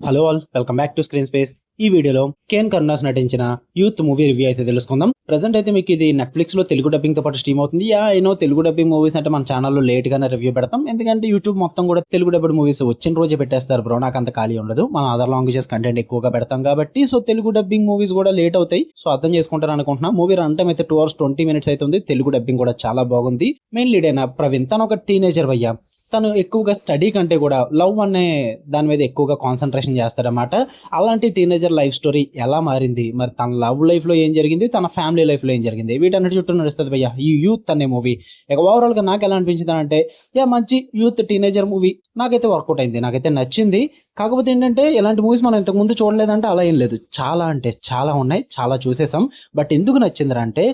Hello all, welcome back to screen space. ఈ వీడియోలో Kane Karuna's నటించిన యూత్ మూవీ రివ్యూ అయితే తెలుసుకుందాం. ప్రెజెంట్ అయితే మీకు ఇది నెట్ఫ్లిక్స్ లో తెలుగు డబ్బింగ్ తో పాటు స్ట్రీమ్ అవుతుంది. ఏనో తెలుగు డబ్బింగ్ మూవీస్ అంటే మన ఛానల్లో లేట్ గానే రివ్యూ పెడతాం, ఎందుకంటే యూట్యూబ్ మొత్తం కూడా తెలుగు డబ్బింగ్ మూవీస్ వచ్చిన రోజే పెట్టేస్తారు బ్రో. నాకు అంత ఖాళీ ఉండదు, మన అదర్ లాంగ్వేజెస్ కంటెంట్ ఎక్కువగా పెడతాం కాబట్టి. సో తెలుగు డబ్బింగ్ మూవీస్ కూడా లేట్ అవుతాయి, సో అర్థం చేసుకుంటారు అనుకుంటున్నా. మూవీ రన్ టైం అయితే 2 hours 20 minutes అవుతుంది. తెలుగు డబ్బింగ్ కూడా చాలా బాగుంది. మెయిన్ లీడ్ అయిన ప్రవీణ్, తను ఒక టీనేజర్ భయ్య. తను ఎక్కువగా స్టడీ కంటే కూడా లవ్ అనే దాని మీద ఎక్కువగా కాన్సన్ట్రేషన్ చేస్తాడనమాట. అలాంటి టీనేజర్ లైఫ్ స్టోరీ ఎలా మారింది, మరి తన లవ్ లైఫ్ లో ఏం జరిగింది, తన ఫ్యామిలీ లైఫ్ లో ఏం జరిగింది, వీటన్నిటి చుట్టూ నడుస్తుంది భయ్య ఈ యూత్ అనే మూవీ. ఇక ఓవరాల్ గా నాకు ఎలా అనిపించింది అంటే, మంచి యూత్ టీనేజర్ మూవీ. నాకైతే వర్కౌట్ అయింది, నాకైతే నచ్చింది. కాకపోతే ఏంటంటే ఇలాంటి మూవీస్ మనం ఇంతకు ముందు చూడలేదంటే అలా ఏం లేదు, చాలా అంటే చాలా ఉన్నాయి, చాలా చూసేసాం. బట్ ఎందుకు నచ్చిందిరా అంటే,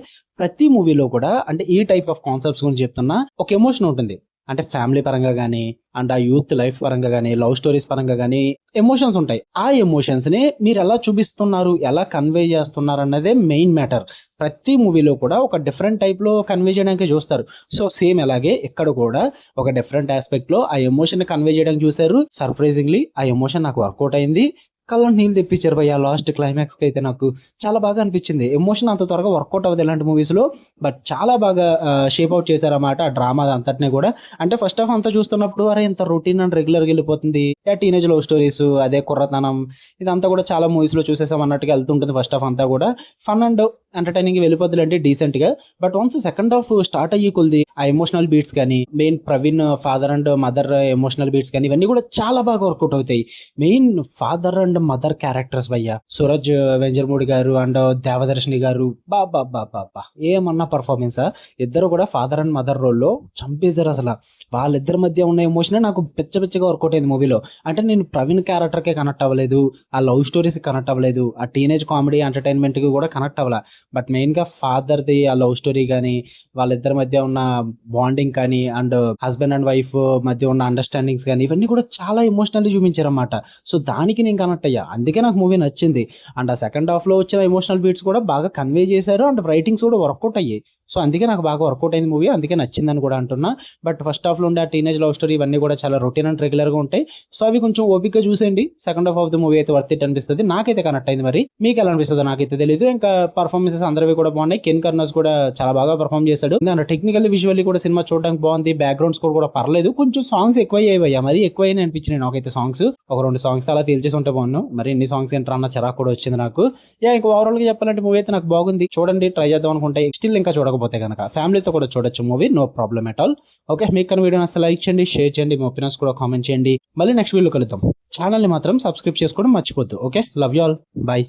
ప్రతి మూవీలో కూడా అంటే ఈ టైప్ ఆఫ్ కాన్సెప్ట్స్ గురించి చెప్తున్నా, ఒక ఎమోషన్ ఉంటుంది. అంటే ఫ్యామిలీ పరంగా కానీ, అండ్ ఆ యూత్ లైఫ్ పరంగా కానీ, లవ్ స్టోరీస్ పరంగా కానీ ఎమోషన్స్ ఉంటాయి. ఆ ఎమోషన్స్ ని మీరు ఎలా చూపిస్తున్నారు, ఎలా కన్వే చేస్తున్నారు అన్నదే మెయిన్ మ్యాటర్. ప్రతి మూవీలో కూడా ఒక డిఫరెంట్ టైప్ లో కన్వే చేయడానికి చూస్తారు. సో సేమ్ అలాగే ఇక్కడ కూడా ఒక డిఫరెంట్ ఆస్పెక్ట్ లో ఆ ఎమోషన్ కన్వే చేయడానికి చూసారు. సర్ప్రైజింగ్లీ ఆ ఎమోషన్ నాకు వర్కౌట్ అయింది. కళ్ళని నీళ్ళు తెప్పించారు భయ్య లాస్ట్ క్లైమాక్స్ కి. అయితే నాకు చాలా బాగా అనిపించింది. ఎమోషన్ అంత త్వరగా వర్కౌట్ అవ్వదు ఇలాంటి మూవీస్ లో, బట్ చాలా బాగా షేప్ అవుట్ చేశారన్నమాట ఆ డ్రామా అంతటినీ కూడా. అంటే ఫస్ట్ హాఫ్ అంతా చూస్తున్నప్పుడు అరే ఇంత రొటీన్ అండ్ రెగ్యులర్ గా వెళ్ళిపోతుంది, టీనేజ్ లవ్ స్టోరీస్, అదే కుర్రతనం, ఇదంతా కూడా చాలా మూవీస్ లో చూసేసాం అన్నట్టుగా వెళ్తుంటుంది ఫస్ట్ హాఫ్ అంతా కూడా. ఫన్ అండ్ ఎంటర్టైనింగ్ వెళ్ళిపోద్ది అంటే డీసెంట్ గా. But once second half start అయ్యి కొద్ది ఆ ఎమోషనల్ బీట్స్ కానీ, main Praveen father and mother emotional beats కానీ, ఇవన్నీ కూడా చాలా బాగా వర్కౌట్ అవుతాయి. Main father and mother characters భయ్య, సూరజ్ వెంజర్మూడి గారు అండ్ దేవదర్శిని గారు, బాబా బాబా ఏమన్నా పర్ఫార్మెన్స్. ఇద్దరు కూడా ఫాదర్ అండ్ మదర్ రోల్ లో చంపేశారు అసలు. వాళ్ళిద్దరి మధ్య ఉన్న ఎమోషన్ నాకు పిచ్చగా వర్కౌట్ అయింది మూవీలో. అంటే నేను ప్రవీణ్ క్యారెక్టర్ కే కనెక్ట్ అవ్వలేదు, ఆ లవ్ స్టోరీస్ కనెక్ట్ అవ్వలేదు, ఆ టీనేజ్ కామెడీ ఎంటర్టైన్మెంట్ కి కూడా కనెక్ట్ అవ్వాల. బట్ మెయిన్ గా ఫాదర్ ది ఆ లవ్ స్టోరీ కానీ, వాళ్ళిద్దరి మధ్య ఉన్న బాండింగ్ కానీ, అండ్ హస్బెండ్ అండ్ వైఫ్ మధ్య ఉన్న అండర్స్టాండింగ్స్ కానీ, ఇవన్నీ కూడా చాలా ఎమోషనల్లీ చూపించారన్నమాట. సో దానికి నేను కనెక్ట్ అయ్యా, అందుకే నాకు మూవీ నచ్చింది. అండ్ ఆ సెకండ్ హాఫ్ లో వచ్చిన ఎమోషనల్ బీట్స్ కూడా బాగా కన్వే చేశారు, అండ్ రైటింగ్స్ కూడా వర్కౌట్ అయ్యాయి. సో అందుకే నాకు బాగా వర్కౌట్ అయింది మూవీ, అందుకే నచ్చిందని కూడా అంటున్నా. బట్ ఫస్ట్ హాఫ్ లో ఉండే ఆ టీనేజ్ లవ్ స్టోరీ ఇవన్నీ కూడా చాలా రొటీన్ అండ్ రెగ్యులర్ గా ఉంటాయి. సో అవి కొంచెం ఓపిక చూసేయండి. Second half of the movie అయితే వర్త్ ఇట్ అనిపిస్తుంది. నాకైతే కనెక్ట్ అయింది, మరి మీకు ఎలా అనిపిస్తుందో నాకైతే తెలియదు. ఇంకా పర్ఫార్మెన్సెస్ అందరివి కూడా బాగున్నాయి. కెన్ కర్నస్ కూడా చాలా బాగా పర్ఫార్మ్ చేశాడు. టెక్నికల్లీ విజువల్లీ కూడా సినిమా చూడడానికి బాగుంది. బ్యాక్గ్రౌండ్ స్కోర్ కూడా పర్లేదు. కొంచెం సాంగ్స్ ఎక్కువ అయ్యాయి, మరి ఎక్కువ అనిపించినాయి నాకైతే. సాంగ్స్ ఒక 2 songs అలా తేల్చేసి ఉంటే బాగున్నాను. మరి ఎన్ని సాంగ్స్ ఏంట్రా అన్న చిరాకు కూడా వచ్చింది నాకు. ఇంకా ఓవరాల్ గా చెప్పాలంటే మూవీ అయితే నాకు బాగుంది. చూడండి, ట్రై చేద్దాం అనుకుంటే. స్టిల్ ఇంకా చూడకపోతే కనుక ఫ్యామిలీతో కూడా చూడొచ్చు movie, no problem at all. Okay, మీకు కానీ వీడియో నచ్చితే లైక్ చేయండి, షేర్ చేయండి, మీ ఒపీనియన్స్ కూడా కామెంట్ చేయండి. మళ్ళీ నెక్స్ట్ వీడియో కలుద్దాం. ఛానల్ ని మాత్రం సబ్స్క్రైబ్ చేసుకోవడం మర్చిపోద్దు. Okay, love you all, by.